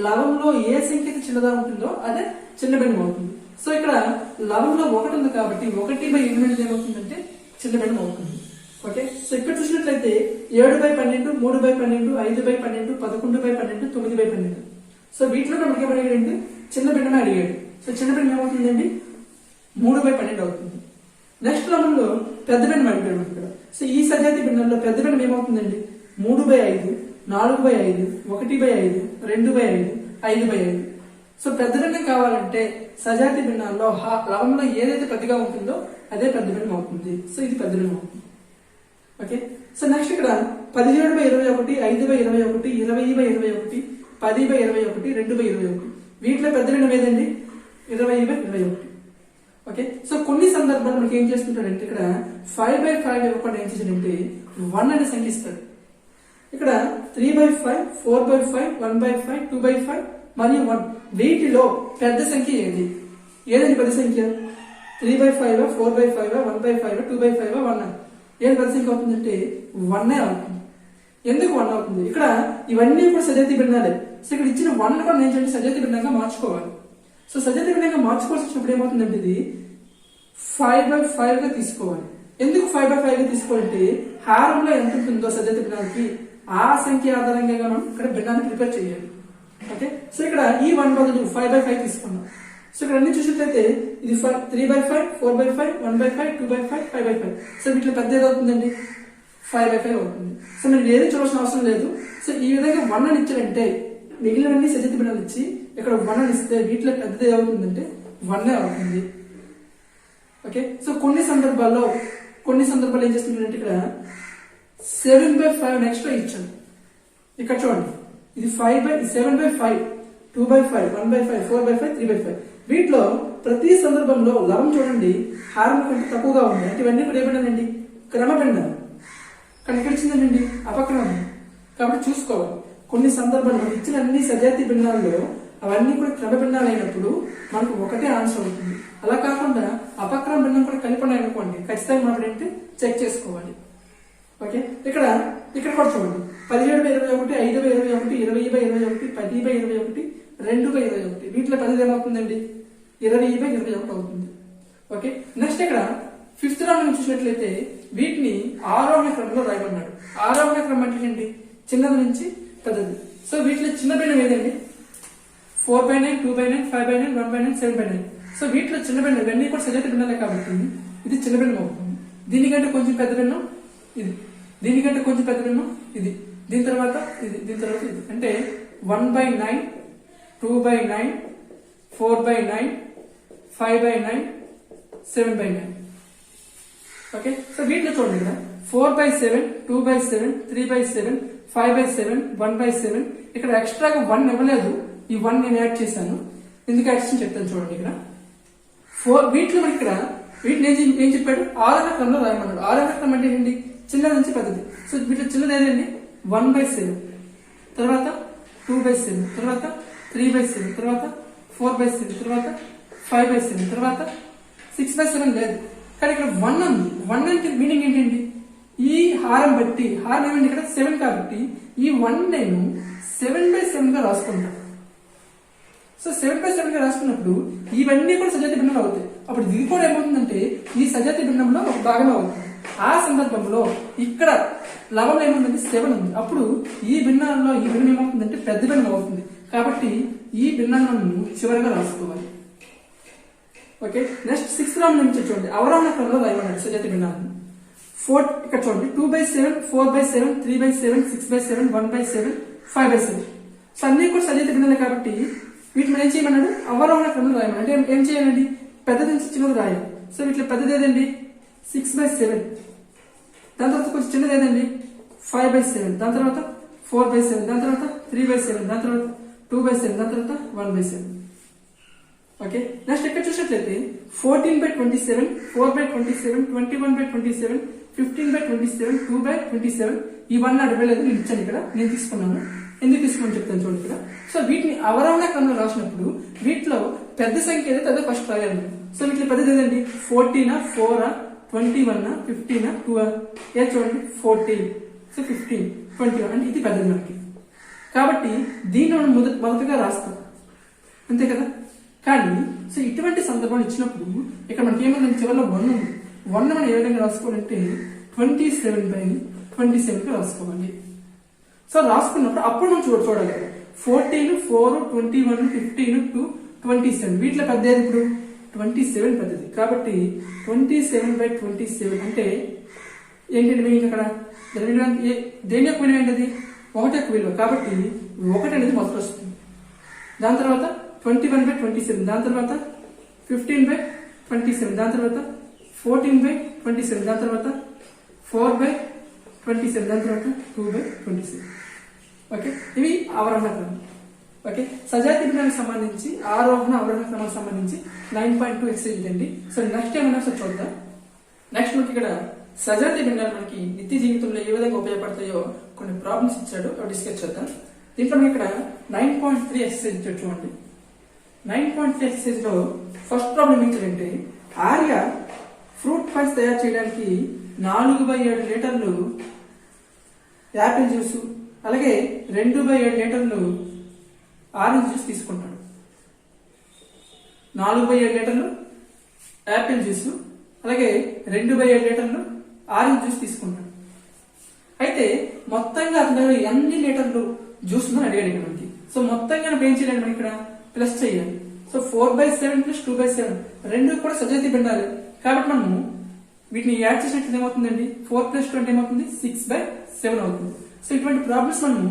లవంలో ఏ సంఖ్య చిన్నదా ఉంటుందో అదే చిన్న భిన్నం అవుతుంది. సో ఇక్కడ లవంలో 1 ఉంది కాబట్టి 1/8 ఏమవుతుందంటే చిన్న భిన్నం అవుతుంది. ఓకే, సో ఇక్కడ చూసినట్లయితే 7/12, 3/12, 5/12, 11/12, 9/12. సో వీటిలో మనకి ఏమడిగాడంటే చిన్న భిన్నమే అడిగాడు. సో చిన్న భిన్నం ఏమవుతుందండి 3/12 అవుతుంది. నెక్స్ట్ లవంలో పెద్ద భిన్నం అడిగాడు ఇక్కడ. సో ఈ సజాతీయ భిన్నంలో పెద్ద భిన్నం ఏమవుతుందండి 3/5, 4/5, 1/5, 2/5, 5/5. సో పెద్ద భిన్నం కావాలంటే సజాతీయ భిన్నాల్లో లవంలో ఏదైతే పెద్దగా ఉంటుందో అదే పెద్ద భిన్నం అవుతుంది. సో ఇది పెద్ద భిన్నం అవుతుంది. ఓకే, సో నెక్స్ట్ ఇక్కడ 17/21, 5/21, 20/21, 10/21, 2/21. వీటిలో పెద్ద భిన్నం ఏదండి 20/21. ఓకే, సో కొన్ని సందర్భాలు మనకి ఏం చేస్తుంటాడంటే ఇక్కడ 5/5 ఇవ్వకుండా ఏం చేశాడంటే 1 అనే సంఖ్య ఇస్తాడు. ఇక్కడ 3/5, 4/5, 1/5, 2/5 మరియు 1. వీటిలో పెద్ద సంఖ్య ఏదండి పెద్ద సంఖ్య? 3/5, 4/5, 1/5, 2/5, 1. ఏది పెద్ద సంఖ్య అవుతుందంటే 1 అవుతుంది. ఎందుకు 1 అవుతుంది? ఇక్కడ ఇవన్నీ కూడా సజాతీయ భిన్నాలే. సో ఇక్కడ ఇచ్చిన 1 కూడా నేను చెప్పి సజాతీయ భిన్నంగా మార్చుకోవాలి. సో సజాతీయ భిన్నంగా మార్చుకోవాల్సి వచ్చినప్పుడు ఏమవుతుందంటే ఇది 5/5 గా తీసుకోవాలి. ఎందుకు 5/5 గా తీసుకోవాలంటే హారంలో ఎంత ఉంటుందో సజాతీయ భిన్నానికి ఆ సంఖ్య ఆధారంగా మనం ఇక్కడ భిన్నాన్ని ప్రిపేర్ చేయాలి. ఓకే, సో ఇక్కడ ఈ 1 బదులు 5/5 తీసుకున్నాం. సో ఇక్కడ అన్ని చూసినట్లయితే ఇది 3/5, 4/5, 1/5, 2/5, 5/5. సో వీటిలో పెద్ద ఏదవుతుందండి 5/5 అవుతుంది. సో మీరు ఏది చూడాల్సిన అవసరం లేదు. సో ఈ విధంగా 1 అని ఇచ్చాడంటే మిగిలినవన్నీ సజాతీయ భిన్నాలు ఇచ్చి ఇక్కడ 1 అని ఇస్తే వీటిలో పెద్దది ఏమవుతుందంటే 1 అవుతుంది. ఓకే, సో కొన్ని సందర్భాల్లో ఏం చేస్తుందంటే ఇక్కడ 7/5 ఎక్స్ట్రా ఇచ్చాను. ఇక్కడ చూడండి, ఇది 7/5, 2/5, 1/5, 4/5, 3/5. వీటిలో ప్రతి సందర్భంలో లవం చూడండి హారం కంటే తక్కువగా ఉంది. అంటే ఇవన్నీ కూడా ఏమన్నానండి క్రమభిన్నాలు. కానీ ఇక్కడ ఇచ్చిందండి అపక్రమం. కాబట్టి చూసుకోవాలి. కొన్ని సందర్భాలు ఇచ్చిన అన్ని సజాతీయ భిన్నాల్లో అవన్నీ కూడా క్రమ భిన్నాలు అయినప్పుడు మనకు ఒకటే ఆన్సర్ అవుతుంది. అలా కాకుండా అపక్రమ భిన్నం కూడా కలిపి అనుకోండి, ఖచ్చితంగా మనం ఏంటి చెక్ చేసుకోవాలి. ఓకే, ఇక్కడ కూడా చూడండి 17/21, 5/21, 20/21, 10/21, 2/21. వీటిలో 10 ఏమవుతుందండి 20/21 అవుతుంది. ఓకే, నెక్స్ట్ ఇక్కడ 5th రౌండ్ నుంచి చూసినట్లయితే వీటిని ఆరోహణ క్రమంలో రాయమన్నాడు. ఆరోహణ క్రమం అంటే ఏంటి? చిన్నది నుంచి పెద్దది. సో వీటిలో చిన్న భిన్నం ఏదండి 4/9, 2/9, 5/9, 1/9, 7/9. సో వీటిలో చిన్న భిన్నం ఇవన్నీ కూడా సజాతీయ భిన్నాలే కాబట్టి ఇది చిన్న భిన్నం అవుతుంది. దీనికంటే కొంచెం పెద్ద భిన్నం ఇది, దీనికంటే కొంచెం పెద్ద భిన్నం ఇది, దీని తర్వాత ఇది, దీని తర్వాత ఇది. అంటే 1/9, 2/9, 4/9, 5/9, 7/9. ఓకే, సో వీటిలో చూడండి ఇక్కడ 4/7, 2/7, 3/7, 5/7, 1/7. ఇక్కడ ఎక్స్ట్రాగా 1 ఇవ్వలేదు. ఈ 1 నేను యాడ్ చేశాను. ఎందుకు యాడ్ చేసి చెప్తాను చూడండి. ఇక్కడ 4 వీటిలో మనకి ఇక్కడ వీటిని ఏం చెప్పాడు ఆరోహణ క్రమంలో రాయమన్నాడు. ఆరోహణ క్రమం అంటే ఏంటి? చిన్నది నుంచి పెద్దది. సో వీటిలో చిన్నది ఏదండి 1/7, తర్వాత 2/7, తర్వాత 3/7, తర్వాత 4/7, తర్వాత 5/7, తర్వాత 6/7 లేదు. కానీ ఇక్కడ 1 ఉంది. 1 అంటే మీనింగ్ ఏంటండి? ఈ హారం బట్టి హారం ఏమండి ఇక్కడ 7 కాబట్టి ఈ 1 నేను 7/7 గా రాసుకుంటాను. సో 7/7 గా రాసుకున్నప్పుడు ఇవన్నీ కూడా సజాతీయ భిన్నం అవుతాయి. అప్పుడు ఇది కూడా ఏమవుతుందంటే ఈ సజాతీయ భిన్నంలో ఒక భాగం అవుతుంది. ఆ సందర్భంలో ఇక్కడ లవంలో ఏముందంటే 7 ఉంది. అప్పుడు ఈ భిన్నాల్లో ఈ భిన్నం ఏమవుతుందంటే పెద్ద భిన్నం అవుతుంది. కాబట్టి ఈ భిన్నాలను చివరిగా రాసుకోవాలి. ఓకే, నెక్స్ట్ 6th రౌండ్ నుంచి చూడండి అవరోహణ క్రమంలో రాయమన్నాడు సజాతీయ భిన్నాలను. 4 ఇక్కడ చూడండి 2/7, 4/7, 3/7, 6/7, 1/7, 5/7. సో అన్ని కూడా సజాతీయ భిన్నాలే కాబట్టి వీటిని ఏం చేయమన్నాడు అవరోహణ క్రమంలో రాయమన్నాడు. అంటే ఏం చేయాలండి పెద్దది నుంచి చిన్నది రాయాలి. సో వీటిలో పెద్దది ఏదండి 6/7, దాని తర్వాత కొంచెం చిన్నది ఏదండి 5/7, దాని తర్వాత 4/7, దాని తర్వాత 3/7, దాని తర్వాత 2/7, దాని తర్వాత 1/7. ఓకే, నెక్స్ట్ ఇక్కడ చూసినట్లయితే 14/27, 4/27, 21/27, 15/27, 2/27 ఇవన్నీ అడగలేదు, నేను ఇచ్చాను ఇక్కడ, నేను తీసుకున్నాను. ఎందుకు తీసుకుని చెప్తాను చూడండి ఇక్కడ. సో వీటిని అవరోహణ క్రమంలో రాసినప్పుడు వీటిలో పెద్ద సంఖ్య ఏదైతే అదే ఫస్ట్ రాయాలి. సో వీటిలో పెద్దది ఏదండి? 14, 4, 21, 15, 2 ఏ చూడండి 14, సో 15, 21 అంటే ఇది పెద్దది మనకి. కాబట్టి దీన్ని మనం మొదటగా రాస్తాం, అంతే కదా. కానీ సో ఇటువంటి సందర్భాలు ఇచ్చినప్పుడు ఇక్కడ మనకి ఏమైంది? చివరిలో 1 ఉంది. 1 మనం ఏ విధంగా రాసుకోవాలంటే 27/27 రాసుకోవాలి. సో రాసుకున్నప్పుడు అప్పుడు మనం చూడాలి 14, 4, 21, 15, 2, 27 వీటిలో పెద్దది ఇప్పుడు 27 పెద్దది. కాబట్టి 27/27 అంటే ఏంటంటే మీకు ఇక్కడ దేని యొక్క విలువ ఏంటది? 1 యొక్క విలువ. కాబట్టి 1 అనేది మొదటి వస్తుంది. దాని తర్వాత 21/27, దాని తర్వాత 15/27, దాని తర్వాత 14/27, దాని తర్వాత 4/27, దాని తర్వాత 2/27. ఓకే, ఇవి అవరోహణ క్రమం. ఓకే, సజాతి భిన్నానికి సంబంధించి ఆరోహణ అవరోహణ క్రమానికి సంబంధించి 9.2 ఎక్సైజ్ అండి. సో నెక్స్ట్ ఏమన్నా సార్ చూద్దాం. నెక్స్ట్ మనకి ఇక్కడ సజాతి భిన్నాలు మనకి నిత్య జీవితంలో ఏ విధంగా ఉపయోగపడతాయో కొన్ని ప్రాబ్లమ్స్ ఇచ్చాడు, అవి డిస్కస్ చేద్దాం. దీంట్లో మనకి ఇక్కడ 9.3 ఎక్సైజ్ ఇచ్చాడు చూడండి. 9.3 ఎక్సైజ్ లో ఫస్ట్ ప్రాబ్లం ఏంటంటే ఆర్య ఫ్రూట్ పంచ్ తయారు చేయడానికి 4/7 లీటర్లు యాపిల్ జ్యూస్ అలాగే 2/7 లీటర్లు ఆరెంజ్ జ్యూస్ తీసుకుంటాడు. 4/7 లీటర్లు యాపిల్ జ్యూస్ అలాగే 2/7 లీటర్లు ఆరెంజ్ జ్యూస్ తీసుకుంటాడు. అయితే మొత్తంగా అతను ఎన్ని లీటర్లు జ్యూస్ ఉందని అడిగాడు ఇక్కడ మనకి. సో మొత్తంగా ఏం చేయాలి మనం ఇక్కడ ప్లస్ చేయాలి. సో 4/7 + 2/7 రెండు కూడా సజాతి భిన్నాలు కాబట్టి మనము వీటిని యాడ్ చేసినట్టు ఏమవుతుందండి? 4 + 2 ఏమవుతుంది? 6/7 అవుతుంది. సో ఇటువంటి ప్రాబ్లమ్స్ మనము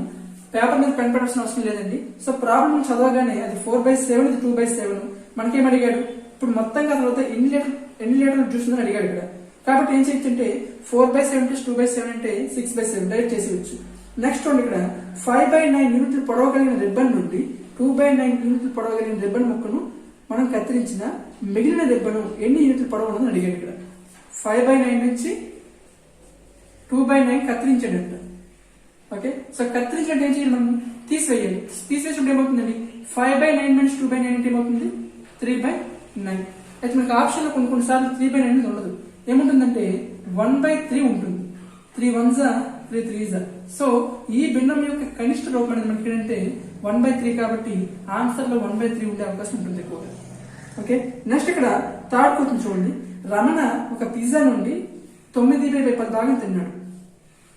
పేపర్ మీద పెన్ పెట్టాల్సిన అవసరం లేదండి. సో ప్రాబ్లం చదవగానే అది 4/7, ఇది 2/7 మనకేం అడిగాడు? ఇప్పుడు మొత్తంగా తర్వాత ఎన్ని లీటర్లు జ్యూస్ ఉందని అడిగాడు ఇక్కడ. కాబట్టి ఏం చేయొచ్చు అంటే 4/7 + 2/7 అంటే 6/7 డైరెక్ట్ చేసేయచ్చు. నెక్స్ట్ చూడండి ఇక్కడ 5/9 యూనిట్లు పొడవు కలిగిన రిబ్బన్ నుండి 2/9 యూనిట్లు పొడవు కలిగిన రిబ్బన్ ముక్కను మనం కత్తిరించిన మిగిలిన రిబ్బను ఎన్ని యూనిట్లు పొడవు ఉందని అడిగాడు ఇక్కడ. 5/9 నుంచి 2/9 కత్తిరించాడంట. ఓకే, సో కత్తిరించినట్టు ఏం చేయాలి? మనం తీసివేయాలి. తీసివేసినప్పుడు ఏమవుతుందండి? 5/9 - 2/9 అంటే ఏమవుతుంది? 3/9. అయితే మనకి ఆప్షన్ లో కొన్నిసార్లు 3/9 అనేది ఉండదు. ఏముంటుందంటే 1/3 ఉంటుంది. 3 1s 3 3s. సో ఈ భిన్నం యొక్క కనిష్ట రూపం అనేది మనకి ఏంటంటే 1/3 కాబట్టి ఆన్సర్ లో 1/3 ఉండే అవకాశం ఉంటుంది ఎక్కువ. ఓకే, నెక్స్ట్ ఇక్కడ థర్డ్ క్వశ్చన్ చూడండి. రమణ ఒక పిజ్జా నుండి 9/10 భాగం తిన్నాడు.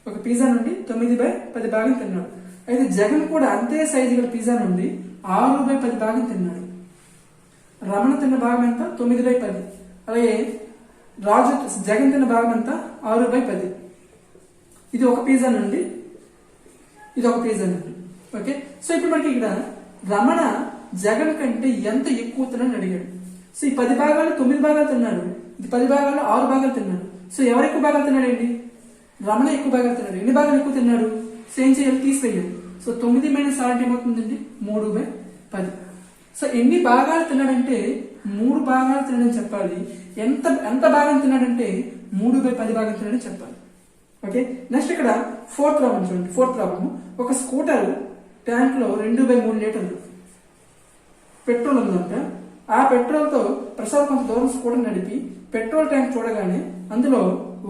ఒక పిజ్జా నుండి 9/10 భాగం తిన్నాడు. అయితే జగన్ కూడా అంతే సైజు గల పిజ్జా నుండి 6/10 భాగం తిన్నాడు. రమణ తిన్న భాగం ఎంత? 9/10. అలాగే జగన్ తిన్న భాగం ఎంత? 6/10. ఇది ఒక పిజ్జా నుండి, ఇది ఒక పిజ్జా నుండి. ఓకే, సో ఇప్పుడు మనకి ఇక్కడ రమణ జగన్ కంటే ఎంత ఎక్కువ తిన్నాడని అడిగాడు. సో ఈ 10 భాగాలు 9 భాగాలు తిన్నాడు, ఇది 10 భాగాలు 6 భాగాలు తిన్నాడు. సో ఎవరు ఎక్కువ భాగాలు తిన్నాడండి? రమణ ఎక్కువ భాగాలు తిన్నాడు. ఎన్ని భాగాలు ఎక్కువ తిన్నాడు? సో ఏం చేయాలి? తీసివేయాలి. సో 9 - 6 అంటే ఏమవుతుందండి? 3/10. సో ఎన్ని భాగాలు తిన్నాడంటే 3 భాగాలు తిన్నాడని చెప్పాలి. ఎంత భాగం తిన్నాడంటే 3/10 భాగం తిన్నాడని చెప్పాలి. ఓకే, నెక్స్ట్ ఇక్కడ ఫోర్త్ ప్రాబ్లం చూడండి. ఫోర్త్ ప్రాబ్లం, ఒక స్కూటర్ ట్యాంక్ లో 2/3 లీటర్లు పెట్రోల్ ఉందంట. ఆ పెట్రోల్ తో ప్రసాద్ కొంత దూరం స్కూటర్ నడిపి పెట్రోల్ ట్యాంక్ చూడగానే అందులో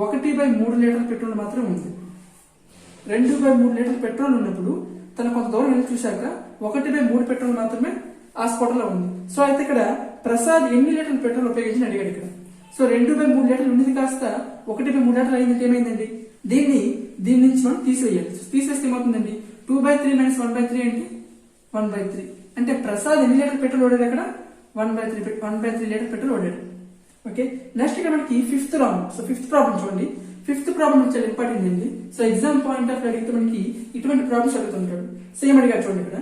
1/3 లీటర్ పెట్రోల్ మాత్రం ఉంది. 2/3 లీటర్ పెట్రోల్ ఉన్నప్పుడు తన కొంత దూరం వెళ్ళి చూశాక 1/3 పెట్రోల్ మాత్రమే ఆ స్కూటర్ లో ఉంది. సో అయితే ఇక్కడ ప్రసాద్ ఎన్ని లీటర్ల పెట్రోల్ ఉపయోగించి అడిగాడు ఇక్కడ. సో 2/3 లీటర్లు ఉండేది కాస్త 1/3 లీటర్ అయిందంటే ఏమైందండి? దీని నుంచి మనం తీసివేయాలి. తీసేస్తే ఏమవుతుందండి? 2/3 - 1/3 అంటే 1/3. అంటే ప్రసాద్ ఎన్ని లీటర్ పెట్రోల్ వాడాడు అక్కడ? 1/3 లీటర్ పెట్రోల్ వాడాడు. ఓకే, నెక్స్ట్ ఇక్కడ మనకి fifth problem. So fifth problem చూడండి. ఫిఫ్త్ ప్రాబ్లం చాలా ఇంపార్టెంట్ అండి. సో ఎగ్జామ్ పాయింట్ ఆఫ్ అడిగితే మనకి ఇటువంటి ప్రాబ్లమ్స్ అడుగుతుంటాడు. సేమ్ అడిగాడు చూడండి ఇక్కడ.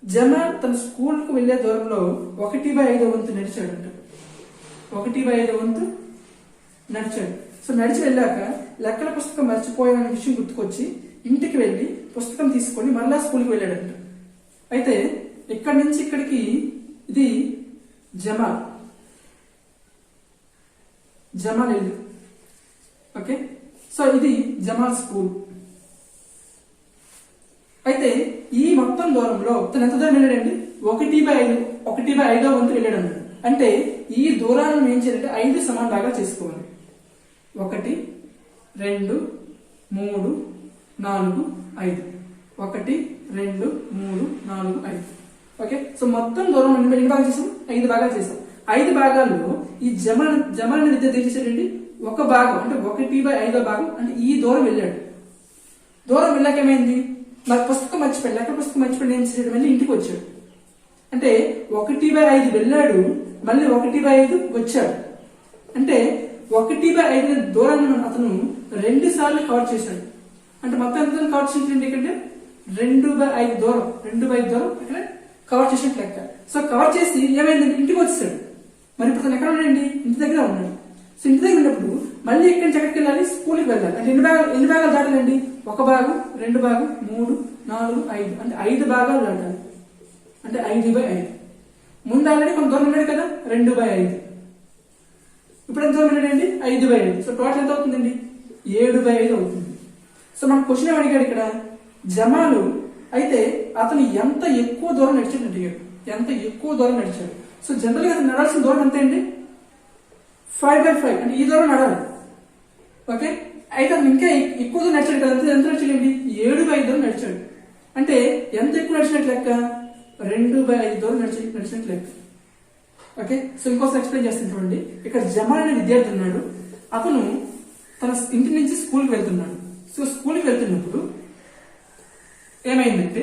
జమాల్ తన స్కూల్ కు వెళ్లే దూరంలో 1/5 వంతు నడిచాడంట. 1/5 వంతు నడిచాడు. సో నడిచి వెళ్ళాక లెక్కల పుస్తకం మర్చిపోయాన విషయం గుర్తుకొచ్చి ఇంటికి వెళ్లి పుస్తకం తీసుకొని మళ్ళా స్కూల్కి వెళ్ళాడంట. అయితే ఇక్కడి నుంచి ఇక్కడికి ఇది జమాల్ ఇల్లు. ఓకే, సో ఇది జమాల్ స్కూల్. అయితే ఈ మొత్తం దూరంలో తను ఎంత దూరం వెళ్ళాడండి? 1/5 1/5వ వంతు వెళ్ళాడు అన్నాడు. అంటే ఈ దూరాన్ని ఏం చేయాలంటే 5 సమాన భాగాలు చేసుకోవాలి. 1 2 3 4 5 1 2 3 4 5. ఓకే, సో మొత్తం దూరం ఎన్ని భాగాలు చేసాం? 5 భాగాలు చేసాం. 5 భాగాల్లో ఈ జమల విద్య ఏం చేశాడండి? ఒక భాగం అంటే 1/5వ భాగం అంటే ఈ దూరం వెళ్ళాడు. దూరం వెళ్ళాక ఏమైంది? నాకు పుస్తకం మర్చిపోయాడు, లెక్క పుస్తకం మర్చిపోయి ఏం చేశాడు? మళ్ళీ ఇంటికి వచ్చాడు. అంటే 1/5 వెళ్ళాడు, మళ్ళీ 1/5 వచ్చాడు. అంటే 1/5 దూరాన్ని అతను 2 సార్లు కవర్ చేశాడు. అంటే మొత్తం ఎంత కవర్ చేసినట్టు ఇక్కడ 2/5 దూరం ఇక్కడ కవర్ చేసినట్టు లెక్క. సో కవర్ చేసి ఏమైంది? ఇంటికి వచ్చేసాడు. మరి ఇప్పుడు తను ఎక్కడ ఉన్నాడండి? ఇంటి దగ్గర ఉన్నాడు. సో ఇంటి దగ్గర ఉన్నప్పుడు మళ్ళీ ఇక్కడి నుంచి ఎక్కడికి వెళ్ళాలి? స్కూల్కి వెళ్ళాలి. అంటే ఎన్ని భాగాలు దాటాలండి? 1 భాగం 2 భాగం 3 4 5 అంటే 5 భాగాలు దాటాలి. అంటే 5/5. ముందు ఆల్రెడీ కొంత దూరం ఉన్నాడు కదా, 2/5. ఇప్పుడు ఎంత దూరం ఉన్నాడండి? 5/5. సో టోటల్ ఎంత అవుతుందండి? 7/5 అవుతుంది. సో మనకు క్వశ్చన్ అడిగాడు ఇక్కడ జమాలు. అయితే అతను ఎంత ఎక్కువ దూరం నడిచాడు అడిగాడు. ఎంత ఎక్కువ దూరం నడిచాడు? సో జనరల్ గా అతను నడాల్సిన దూరం ఎంత అండి? 5/5 అంటే ఈ దూరం నడాలి. ఓకే, అయితే అతను ఇంకా ఎక్కువ దూరం నడిచాడు కదా. ఎంత నడిచాడండి? 7/5 దూరం నడిచాడు. అంటే ఎంత ఎక్కువ నడిచినట్లు లెక్క? 2/5 దూరం నడిచినట్లు లెక్క. ఓకే, సో ఇంకోసారి ఎక్స్ప్లెయిన్ చేస్తాను చూడండి. ఇక్కడ జమాల్ అనే విద్యార్థి ఉన్నాడు. అతను తన ఇంటి నుంచి స్కూల్కి వెళ్తున్నాడు. సో స్కూల్కి వెళ్తున్నప్పుడు ఏమైందంటే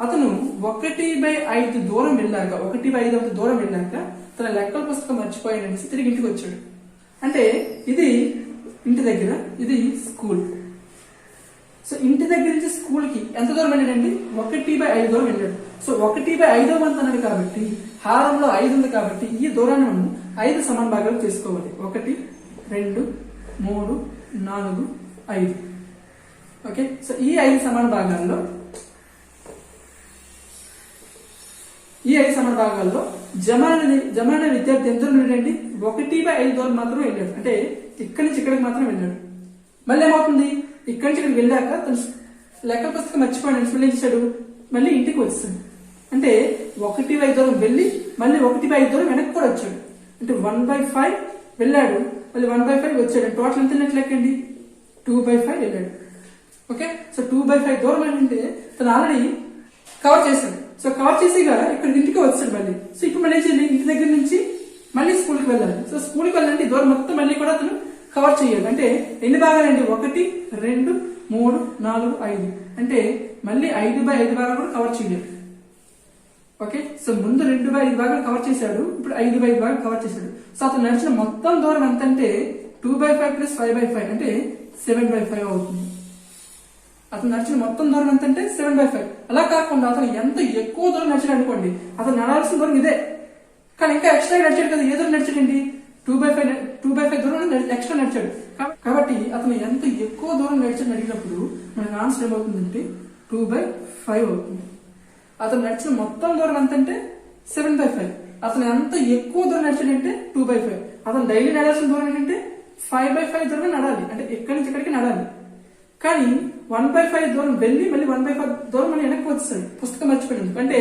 అతను 1/5 దూరం వెళ్ళాక 1/5 దూరం వెళ్ళాక తన లెక్కల పుస్తకం మర్చిపోయాడనేసి తిరిగి ఇంటికి వచ్చాడు. అంటే ఇది ఇంటి దగ్గర, ఇది స్కూల్. సో ఇంటి దగ్గర నుంచి స్కూల్ కి ఎంత దూరం వెళ్ళాడండి? 1/5 దూరం వెళ్ళాడు. సో 1/5వ వంతు అన్నాడు కాబట్టి హారంలో 5 ఉంది కాబట్టి ఈ దూరాన్ని మనం 5 సమాన భాగాలు చేసుకోవాలి. 1 2 3 4 5. ఓకే, సో ఈ 5 సమాన భాగాల్లో జమాల్ అనే విద్యార్థి ఎంత దూరం వెళ్ళాడండి? 1/5 దూరం మాత్రం వెళ్ళాడు. అంటే ఇక్కడి నుంచి ఇక్కడికి మాత్రం వెళ్ళాడు. మళ్ళీ ఏమవుతుంది? ఇక్కడి నుంచి ఇక్కడికి వెళ్ళాక తను లెక్క పుస్తకం మర్చిపోయాడు. మళ్ళీ చేశాడు? మళ్ళీ ఇంటికి వచ్చాడు. అంటే 1/5 దూరం వెళ్ళి మళ్ళీ 1/5 దూరం వెనక్కి కూడా వచ్చాడు. అంటే 1/5 వెళ్ళాడు, మళ్ళీ 1/5 వచ్చాడు. టోటల్ ఎంత లెక్కండి? 2/5 వెళ్ళాడు. ఓకే, సో 2/5 దూరం ఏంటంటే తను ఆల్రెడీ కవర్ చేశాడు. సో కవర్ చేసి ఇక్కడ ఇంటికి వచ్చాడు మళ్ళీ. సో ఇప్పుడు మళ్ళీ ఇంటి దగ్గర నుంచి మళ్ళీ స్కూల్కి వెళ్ళాలి. సో స్కూల్కి వెళ్ళాలంటే దూరం మొత్తం మళ్ళీ కూడా అతను కవర్ చేయాలి. అంటే ఎన్ని భాగాలండి? 1 2 3 4 5 అంటే మళ్ళీ 5/5 భాగాలు కూడా కవర్ చేయాలి. ఓకే, సో ముందు 2/5 భాగాలు కవర్ చేశాడు, ఇప్పుడు 5/5 భాగాలు కవర్ చేశాడు. సో అతను నడిచిన మొత్తం దూరం ఎంత అంటే 2/5 + 5/5 అంటే 7/5 అవుతుంది. అతను నడిచిన మొత్తం దూరం ఎంత అంటే 7/5. అలా కాకుండా అతను ఎంత ఎక్కువ దూరం నడిచాడు అనుకోండి, అతను నడాల్సిన దూరం ఇదే, కానీ ఇంకా ఎక్స్ట్రా నడిచాడు కదా. ఏ దూరం నడిచాడండి? 2/5 దూరం ఎక్స్ట్రా నడిచాడు. కాబట్టి అతను ఎంత ఎక్కువ దూరం నడిచాడు అడిగినప్పుడు మనకు ఆన్సర్ ఏమవుతుందంటే 2/5 అవుతుంది. అతను నడిచిన మొత్తం దూరం ఎంత అంటే 7/5. అతను ఎంత ఎక్కువ దూరం నడిచాడంటే 2/5. అతను డైలీ నడాల్సిన దూరం ఏంటంటే 5/5 దూరం నడాలి. అంటే ఇక్కడి నుంచి ఇక్కడికి నడాలి. కానీ 1/5 దూరం వెళ్ళి మళ్ళీ 1/5 దూరం మళ్ళీ వెనక్కి వచ్చేసాడు పుస్తకం మర్చిపోయింది. అంటే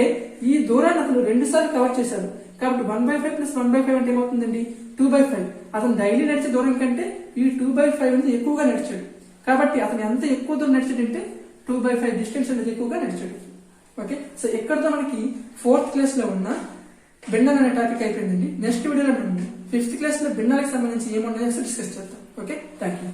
ఈ దూరాన్ని అతను 2 సార్లు కవర్ చేశాడు. కాబట్టి 1/5 + 1/5 అంటే ఏమవుతుందండి? 2/5. అతను డైలీ నడిచే దూరం కంటే ఈ 2/5 అనేది ఎక్కువగా నడిచాడు. కాబట్టి అతను ఎంత ఎక్కువ దూరం నడిచాడంటే 2/5 డిస్టెన్స్ అనేది ఎక్కువగా నడిచాడు. ఓకే, సో ఎక్కడితో మనకి 4th క్లాస్ లో ఉన్న భిన్నాలు అనే టాపిక్ అయిపోయిందండి. నెక్స్ట్ వీడియోలో 5th క్లాస్ లో భిన్నాలకు సంబంధించి ఏమున్నాయో డిస్కస్ చేద్దాం. Okay, thank you.